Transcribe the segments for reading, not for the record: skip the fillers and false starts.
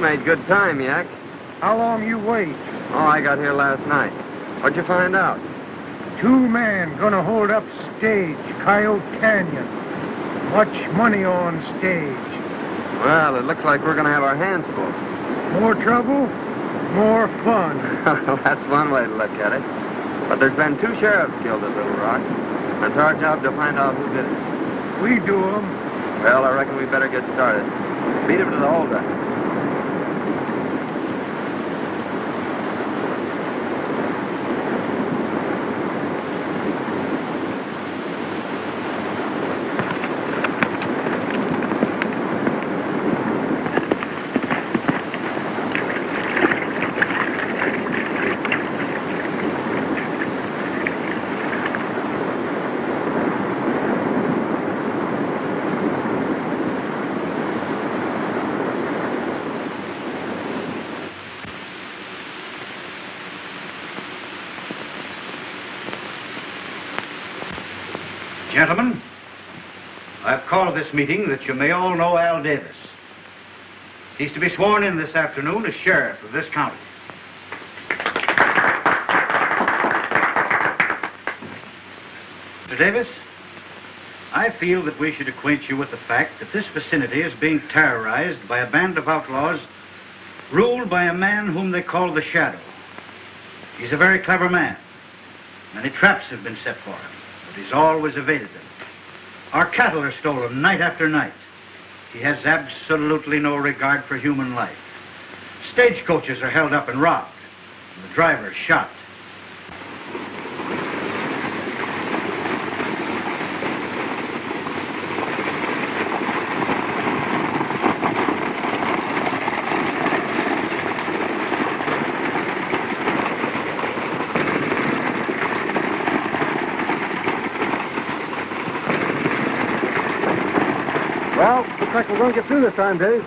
Made good time, Yak. How long you wait? Oh, I got here last night. What'd you find out? 2 men gonna hold up stage, Coyote Canyon. Much money on stage. Well, it looks like we're gonna have our hands full. More trouble, more fun. Well, that's one way to look at it. But there's been 2 sheriffs killed at Little Rock. And it's our job to find out who did it. We do 'em. Well, I reckon we better get started. Beat him to the holdup. Gentlemen, I've called this meeting that you may all know Al Davis. He's to be sworn in this afternoon as sheriff of this county. Mr. Davis, I feel that we should acquaint you with the fact that this vicinity is being terrorized by a band of outlaws ruled by a man whom they call the Shadow. He's a very clever man. Many traps have been set for him, but he's always evaded them. Our cattle are stolen night after night. He has absolutely no regard for human life. Stagecoaches are held up and robbed, and the drivers shot. Well, looks like we're going to get through this time, Dave.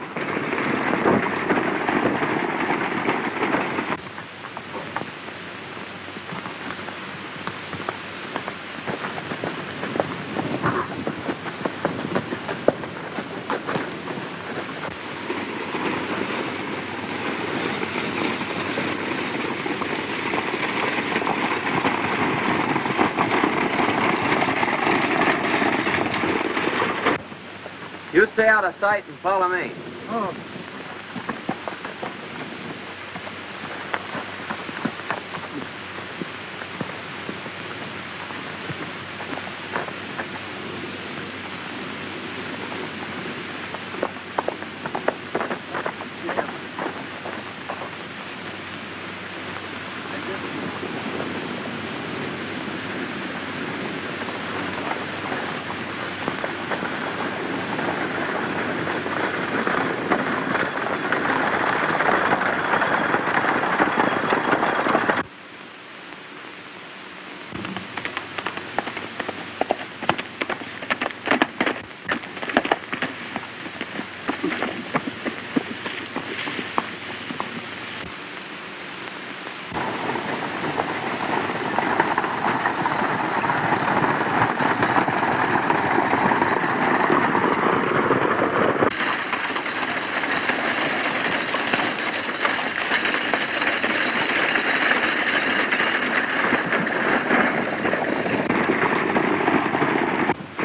stay out of sight and follow me. Oh.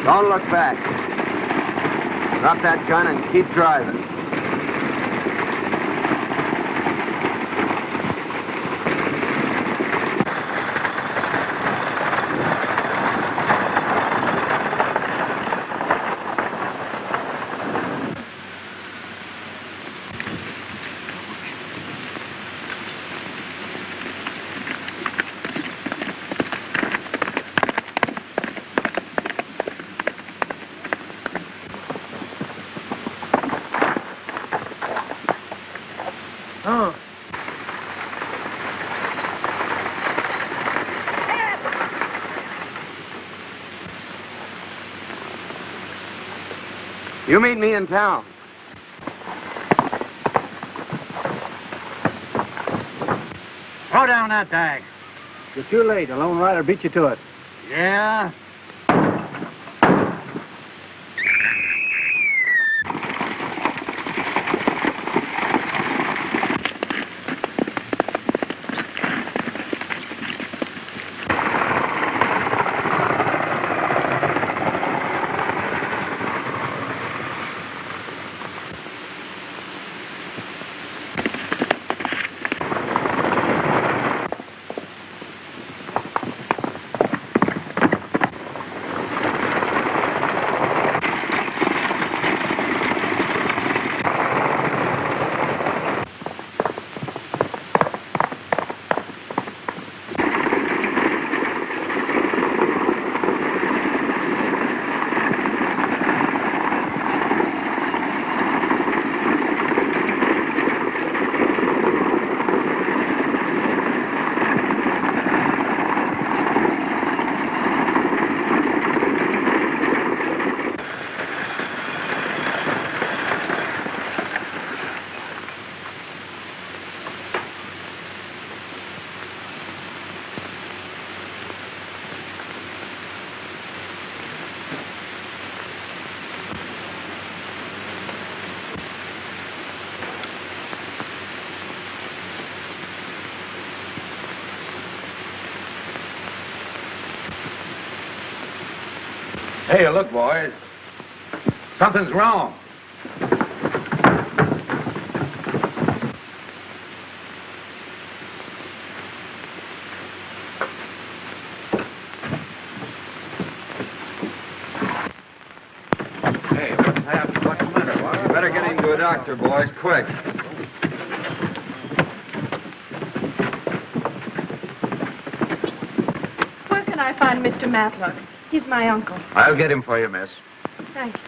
Don't look back. Drop that gun and keep driving. Oh. You meet me in town. Throw down that bag. You're too late. A lone rider beat you to it. Yeah? Hey, look, boys. Something's wrong. Hey, what's happened? What's the matter? What? You better get him to a doctor, boys, quick. Where can I find Mr. Matlock? He's my uncle. I'll get him for you, miss. Thank you.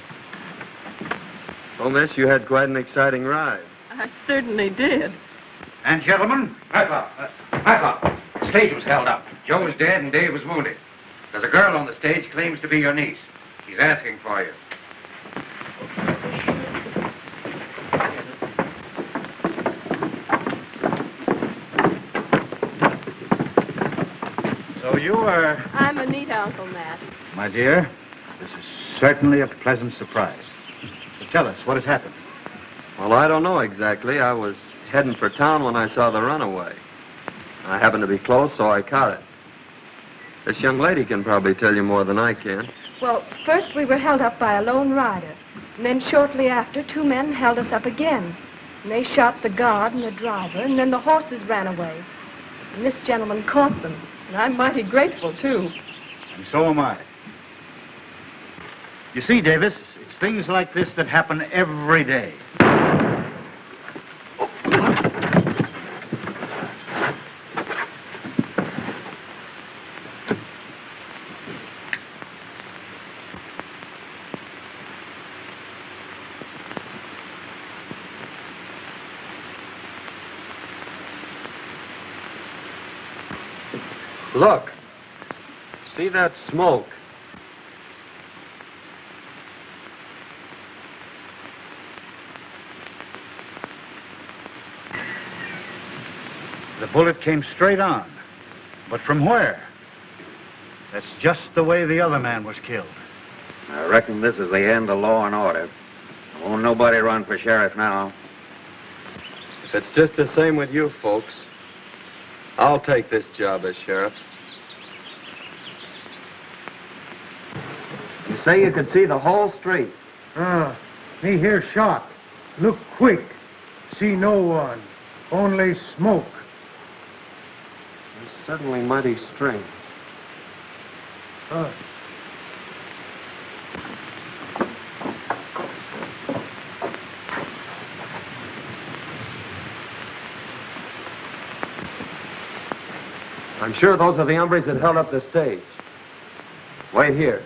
Oh, miss, you had quite an exciting ride. I certainly did. And gentlemen, Matlock, the stage was held up. Joe was dead and Dave was wounded. There's a girl on the stage claims to be your niece. He's asking for you. so you are... I'm Anita, Uncle Matt. My dear, this is certainly a pleasant surprise. So tell us, what has happened? Well, I don't know exactly. I was heading for town when I saw the runaway. I happened to be close, so I caught it. This young lady can probably tell you more than I can. Well, first we were held up by a lone rider. And then shortly after, 2 men held us up again. And they shot the guard and the driver, and then the horses ran away. And this gentleman caught them. And I'm mighty grateful, too. And so am I. You see, Davis, it's things like this that happen every day. Look. See that smoke? The bullet came straight on. But from where? That's just the way the other man was killed. I reckon this is the end of law and order. Won't nobody run for sheriff now. If it's just the same with you folks, I'll take this job as sheriff. You say you could see the whole street. Me hear shot. Look quick. See no one. Only smoke. It's suddenly mighty strange. I'm sure those are the hombres that held up the stage. Wait here.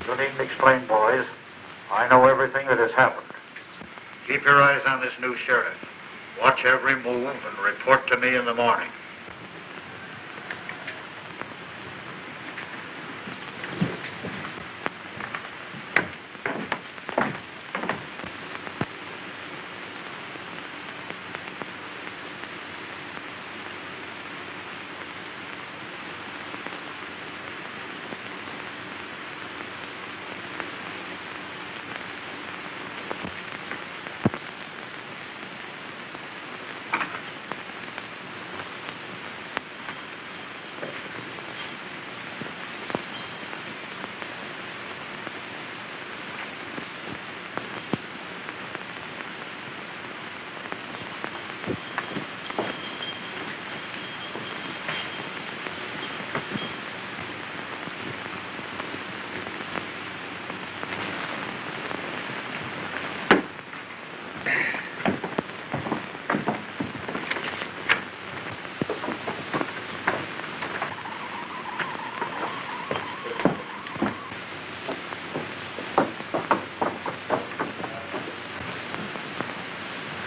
You needn't explain, boys. I know everything that has happened. Keep your eyes on this new sheriff. Watch every move and report to me in the morning.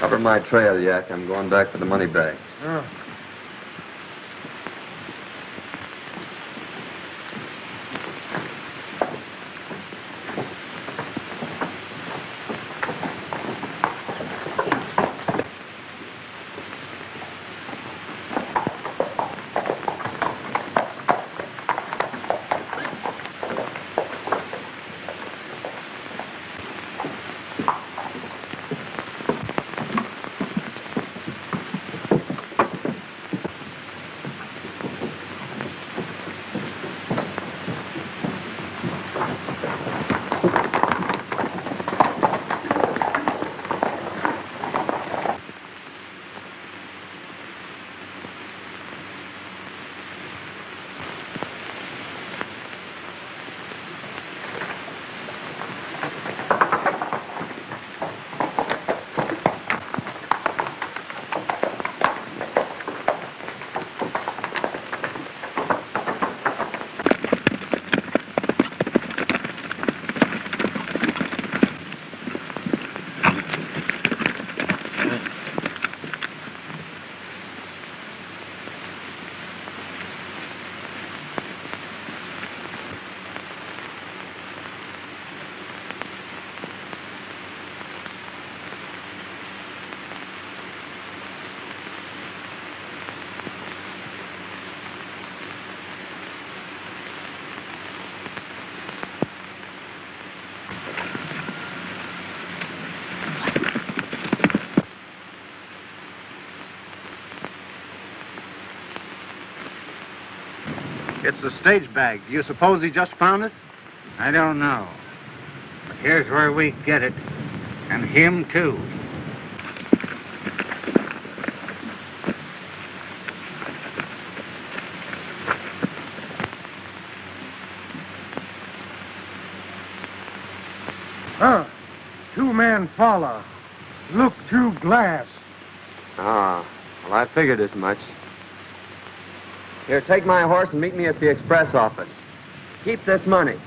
Cover my trail, Yak. I'm going back for the money bags. It's the stage bag. Do you suppose he just found it? I don't know. But here's where we get it. And him, too. Huh. Two-man follow. Look through glass. Ah, well, I figured as much. Here, take my horse and meet me at the express office. Keep this money.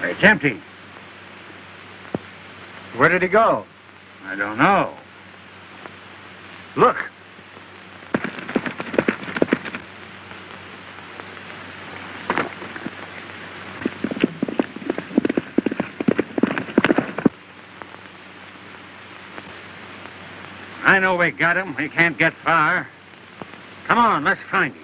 It's empty. Where did he go? I don't know. Look. I know we got him. He can't get far. Come on, let's find him.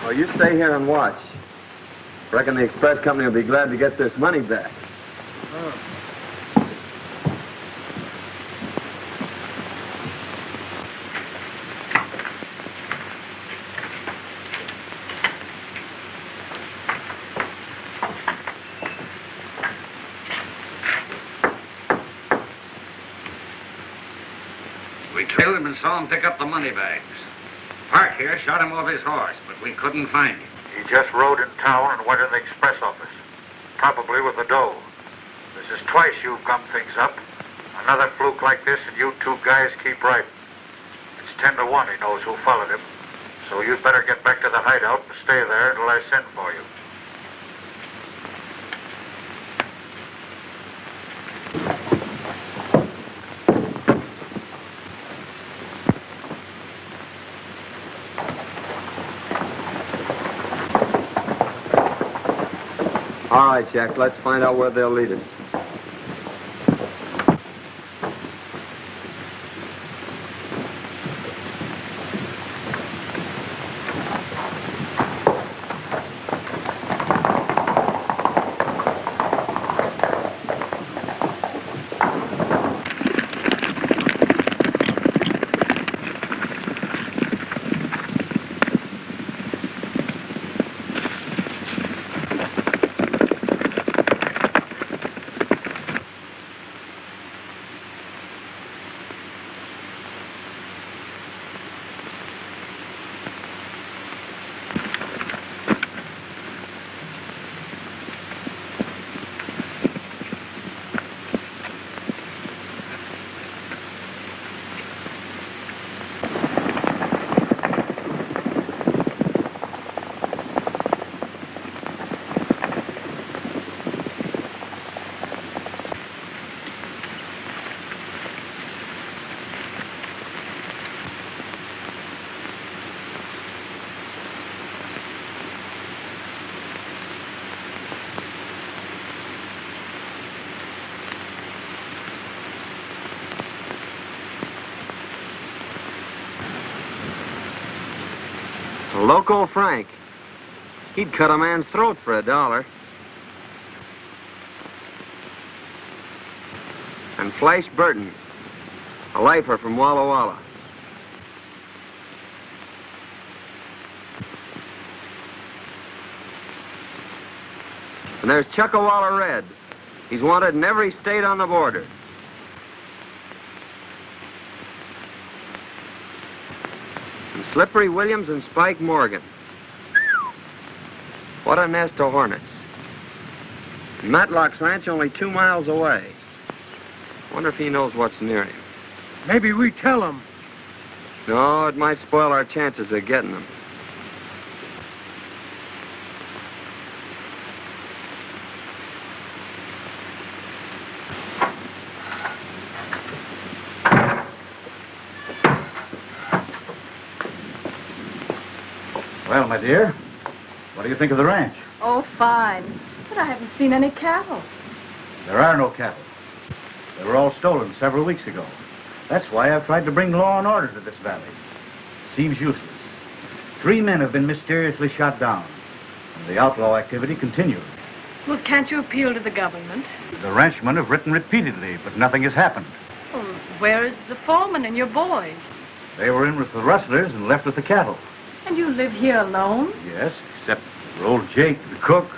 Well, you stay here and watch. Reckon the express company will be glad to get this money back. We trailed him and saw him pick up the money bags. Park here shot him off his horse, but we couldn't find him. He just rode in town and went in the express office, probably with the dough. This is twice you've gummed things up. Another fluke like this and you two guys keep right. It's 10 to 1 he knows who followed him. So you'd better get back to the hideout and stay there until I send for you. All right, Jack, let's find out where they'll lead us. A local Frank. He'd cut a man's throat for $1. And Flash Burton, a lifer from Walla Walla. And there's Chuckawalla Red. He's wanted in every state on the border. And Slippery Williams and Spike Morgan. What a nest of hornets. And Matlock's ranch only 2 miles away. Wonder if he knows what's near him. Maybe we tell him. No, it might spoil our chances of getting them. Well, my dear, what do you think of the ranch? Oh, fine. But I haven't seen any cattle. There are no cattle. They were all stolen several weeks ago. That's why I've tried to bring law and order to this valley. Seems useless. 3 men have been mysteriously shot down, and the outlaw activity continues. Well, can't you appeal to the government? The ranchmen have written repeatedly, but nothing has happened. Well, where is the foreman and your boys? They were in with the rustlers and left with the cattle. And you live here alone? Yes, except for old Jake, the cook.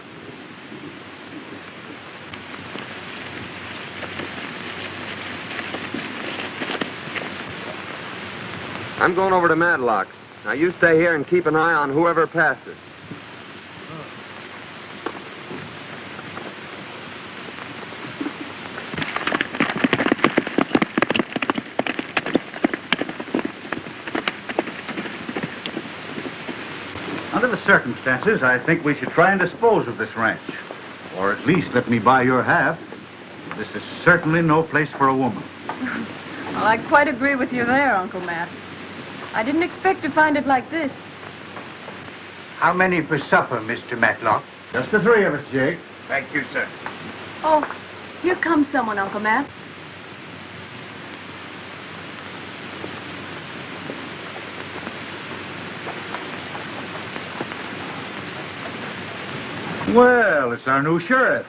I'm going over to Matlock's. Now, you stay here and keep an eye on whoever passes. Under the circumstances, I think we should try and dispose of this ranch. Or at least let me buy your half. This is certainly no place for a woman. Well, I quite agree with you there, Uncle Matt. I didn't expect to find it like this. How many for supper, Mr. Matlock? Just the 3 of us, Jake. Thank you, sir. Oh, here comes someone, Uncle Matt. Well, it's our new sheriff.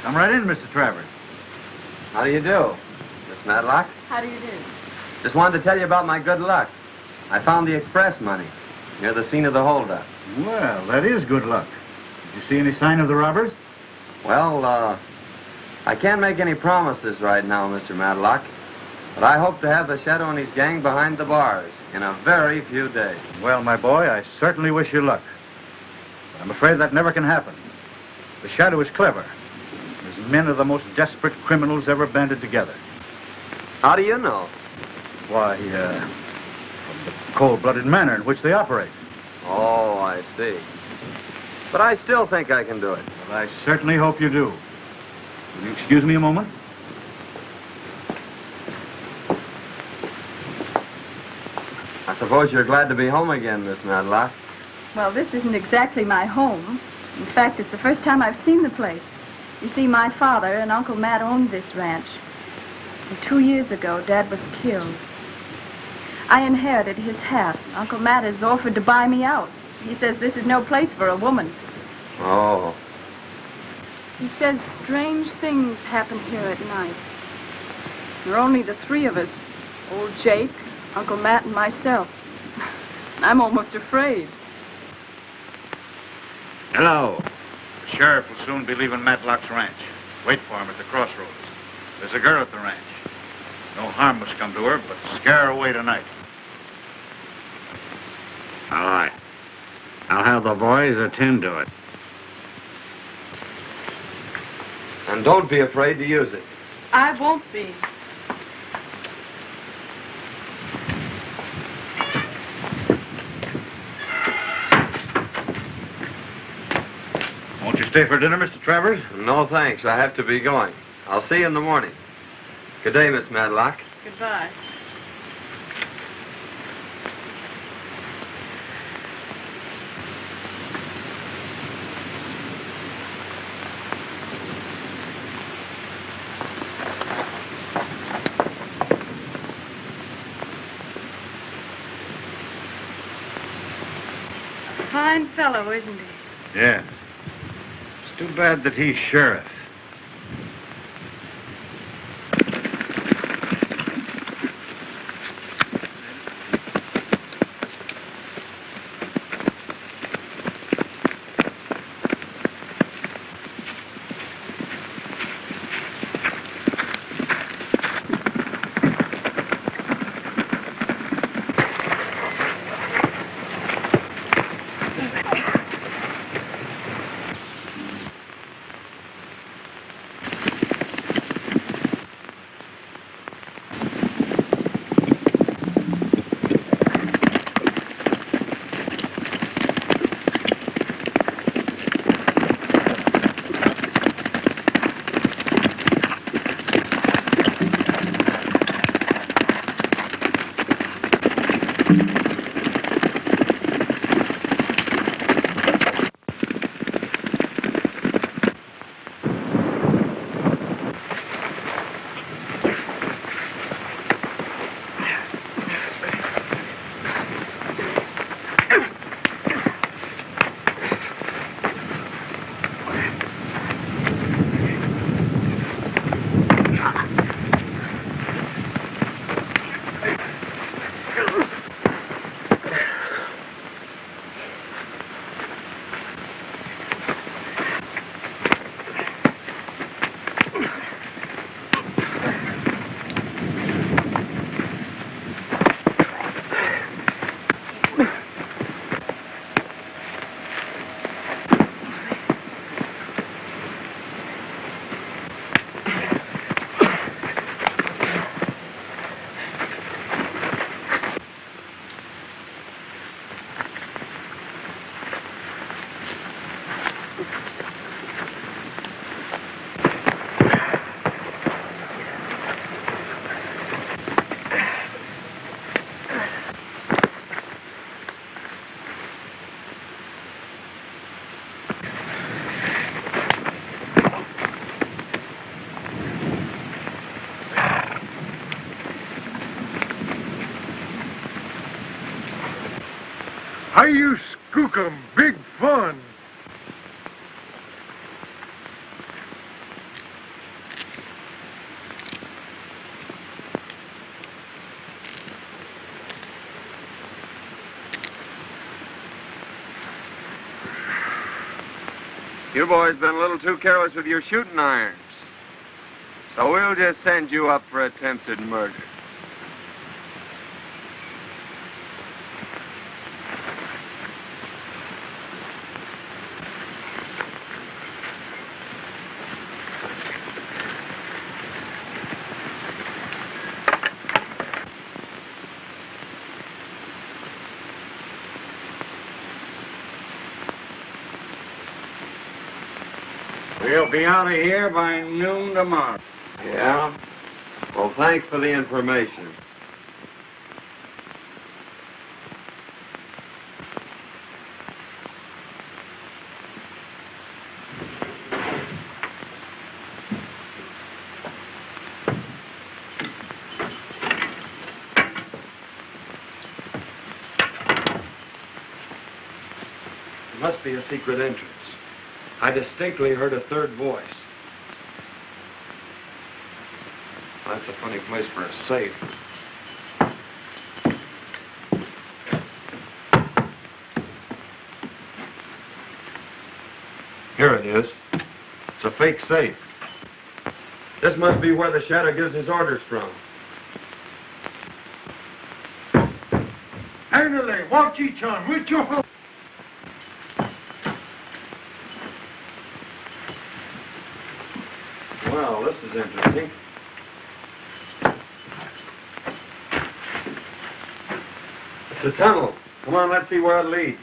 Come right in, Mr. Travers. How do you do, Miss Matlock? How do you do? Just wanted to tell you about my good luck. I found the express money near the scene of the holdup. Well, that is good luck. Did you see any sign of the robbers? Well, I can't make any promises right now, Mr. Matlock, but I hope to have the Shadow and his gang behind the bars in a very few days. Well, my boy, I certainly wish you luck. But I'm afraid that never can happen. The Shadow is clever. His men are the most desperate criminals ever banded together. How do you know? Why, from the cold-blooded manner in which they operate. Oh, I see. But I still think I can do it. Well, I certainly hope you do. Will you excuse me a moment? I suppose you're glad to be home again, Miss Matlock. Well, this isn't exactly my home. In fact, it's the first time I've seen the place. You see, my father and Uncle Matt owned this ranch. And 2 years ago, Dad was killed. I inherited his hat. Uncle Matt has offered to buy me out. He says this is no place for a woman. Oh. He says strange things happen here at night. There are only the 3 of us. Old Jake, Uncle Matt, and myself. I'm almost afraid. Hello. The sheriff will soon be leaving Matlock's ranch. Wait for him at the crossroads. There's a girl at the ranch. No harm must come to her, but scare her away tonight. All right. I'll have the boys attend to it. And don't be afraid to use it. I won't be. Won't you stay for dinner, Mr. Travers? No, thanks. I have to be going. I'll see you in the morning. Good day, Miss Matlock. Goodbye. fellow, isn't he? Yeah. It's too bad that he's sheriff. How you skook 'em? Big fun. You boys been a little too careless with your shooting irons. So we'll just send you up for attempted murder. We'll be out of here by noon tomorrow. Yeah? Well, thanks for the information. There must be a secret entrance. I distinctly heard a third voice. That's a funny place for a safe. Here it is. It's a fake safe. This must be where the shadow gives his orders from. Handle, watch each on with your hook. Well, this is interesting. It's a tunnel. Come on, let's see where it leads.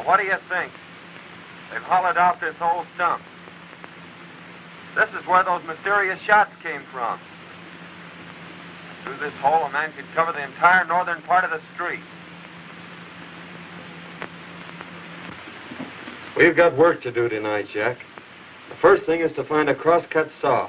what do you think? They've hollowed out this old stump. This is where those mysterious shots came from. Through this hole, a man could cover the entire northern part of the street. We've got work to do tonight, Jack. The first thing is to find a crosscut saw.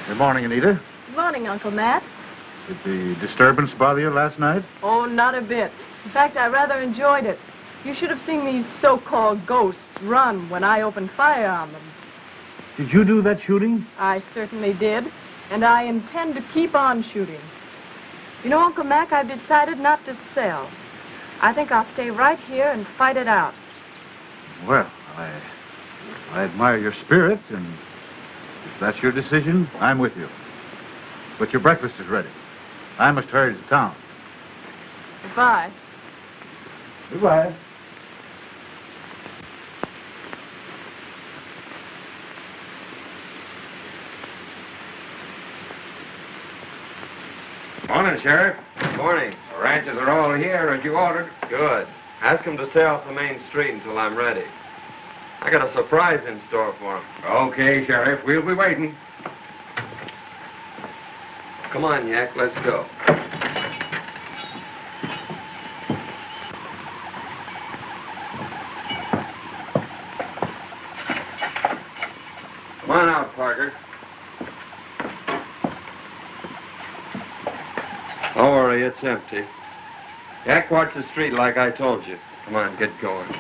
Good morning, Anita. Good morning, Uncle Matt. Did the disturbance bother you last night? Oh, not a bit. In fact, I rather enjoyed it. You should have seen these so-called ghosts run when I opened fire on them. Did you do that shooting? I certainly did, and I intend to keep on shooting. You know, Uncle Mac, I've decided not to sell. I think I'll stay right here and fight it out. Well, I admire your spirit, and if that's your decision, I'm with you. But your breakfast is ready. I must hurry to town. Goodbye. Goodbye. Morning, Sheriff. Morning. The ranches are all here as you ordered. Good. Ask them to stay off the main street until I'm ready. I got a surprise in store for them. Okay, Sheriff. We'll be waiting. Come on, Yak, let's go. Come on out, Parker. Don't worry, it's empty. Yak, watch the street like I told you. Come on, get going.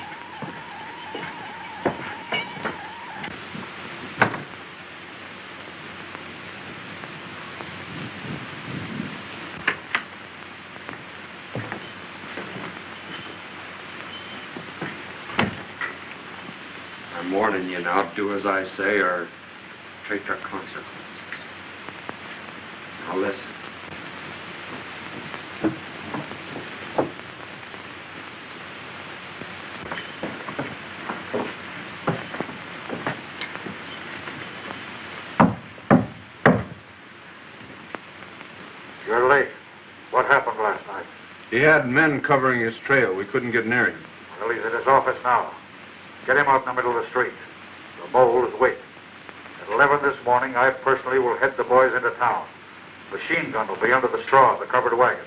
I'm warning you now, do as I say or take the consequences. Now listen. You're late. What happened last night? He had men covering his trail. We couldn't get near him. Well, he's at his office now. Get him out in the middle of the street. The mole is waiting. At 11 this morning, I personally will head the boys into town. Machine gun will be under the straw of the covered wagon.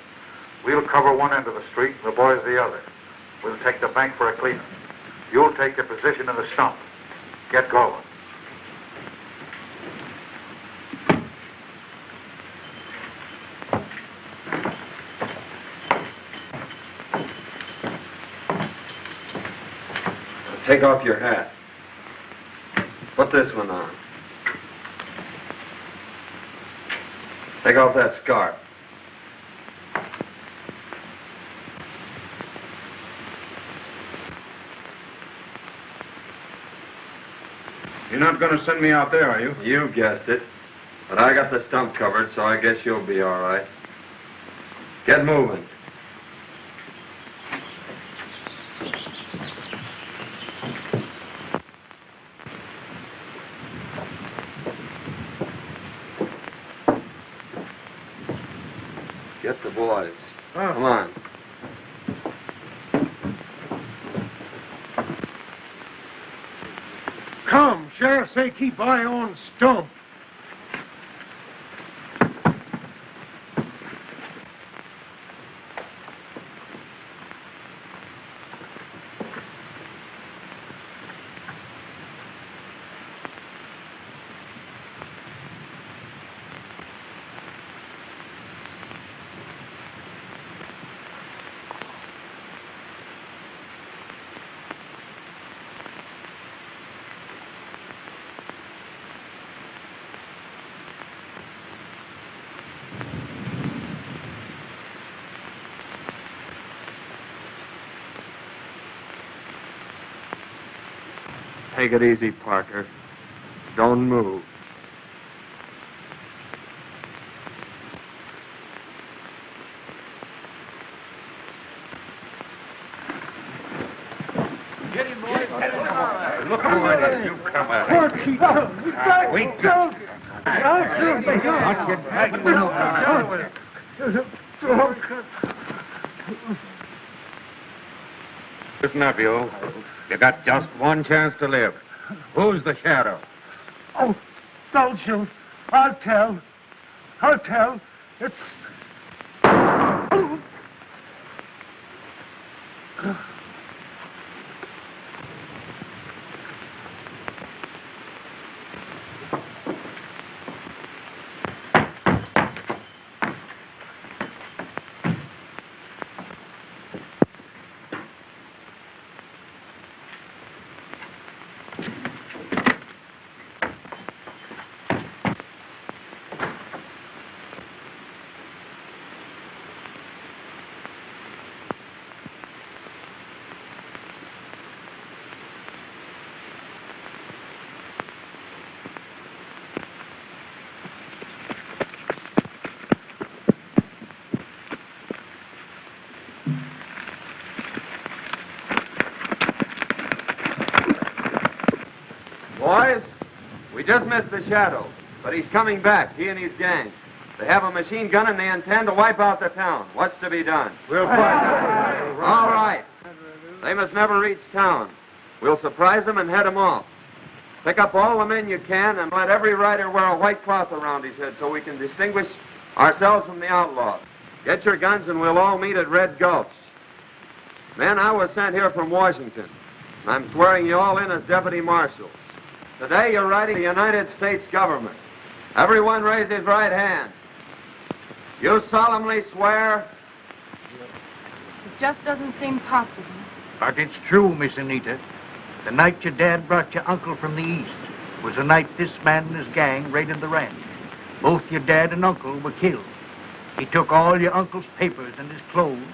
We'll cover one end of the street and the boys the other. We'll take the bank for a cleanup. You'll take your position in the stump. Get going. Take off your hat. Put this one on. Take off that scarf. You're not going to send me out there, are you? You guessed it. But I got the stump covered, so I guess you'll be all right. Get moving. Get the boys. Oh. Come on. Come, Sheriff say keep eye on stump. Take it easy, Parker. Don't move. Get him, boys. Look over there. You come out. Wait. Listen up, you. You got just one chance to live. Who's the shadow? Oh, don't shoot. I'll tell. It's... Boys, we just missed the shadow, but he's coming back, he and his gang. They have a machine gun and they intend to wipe out the town. What's to be done? We'll find out. All right. They must never reach town. We'll surprise them and head them off. Pick up all the men you can and let every rider wear a white cloth around his head so we can distinguish ourselves from the outlaws. Get your guns and we'll all meet at Red Gulch. Men, I was sent here from Washington. And I'm swearing you all in as deputy marshals. Today you're writing the United States government. Everyone raise his right hand. You solemnly swear? It just doesn't seem possible. But it's true, Miss Anita. The night your dad brought your uncle from the east was the night this man and his gang raided the ranch. Both your dad and uncle were killed. He took all your uncle's papers and his clothes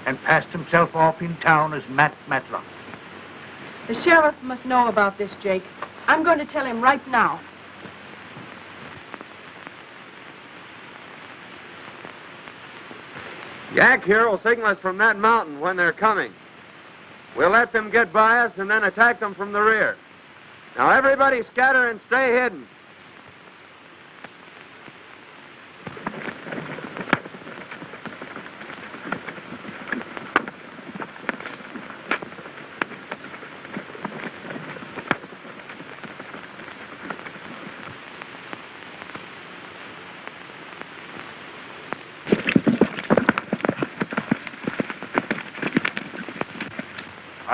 and passed himself off in town as Matlock. The sheriff must know about this, Jake. I'm going to tell him right now. Yak here will signal us from that mountain when they're coming. We'll let them get by us and then attack them from the rear. Now everybody scatter and stay hidden.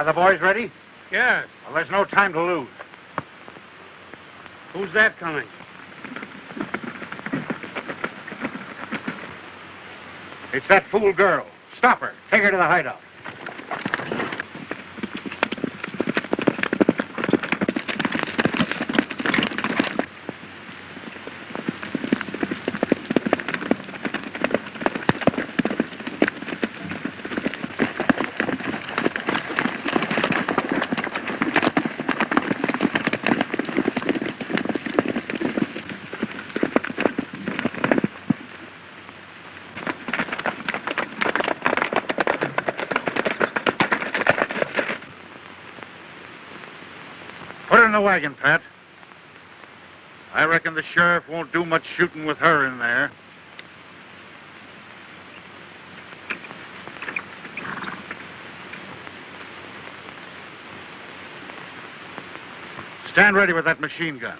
Are the boys ready? Yes. Well, there's no time to lose. Who's that coming? It's that fool girl. Stop her. Take her to the hideout. Put her in the wagon, Pat. I reckon the sheriff won't do much shooting with her in there. Stand ready with that machine gun.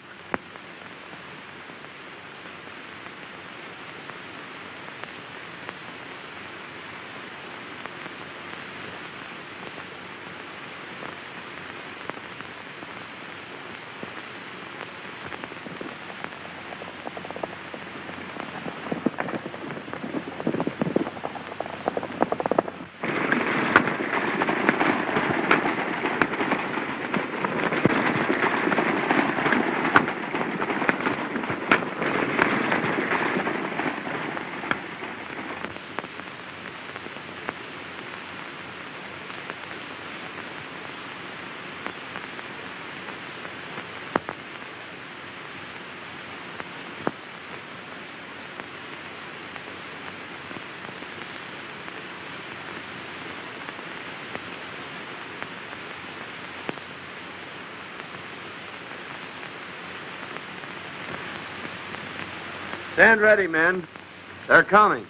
Stand ready, men. They're coming.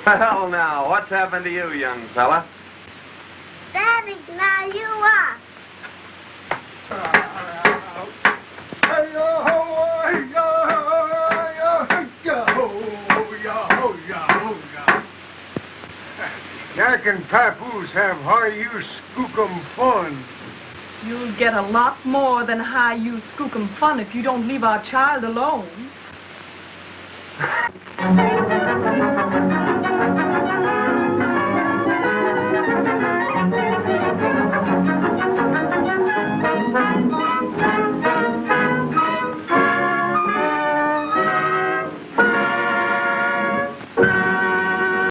Well, now, what's happened to you, young fella? Daddy, now you are. Yak and Papoose have high-use skookum fun. You'll get a lot more than high-use skookum fun if you don't leave our child alone.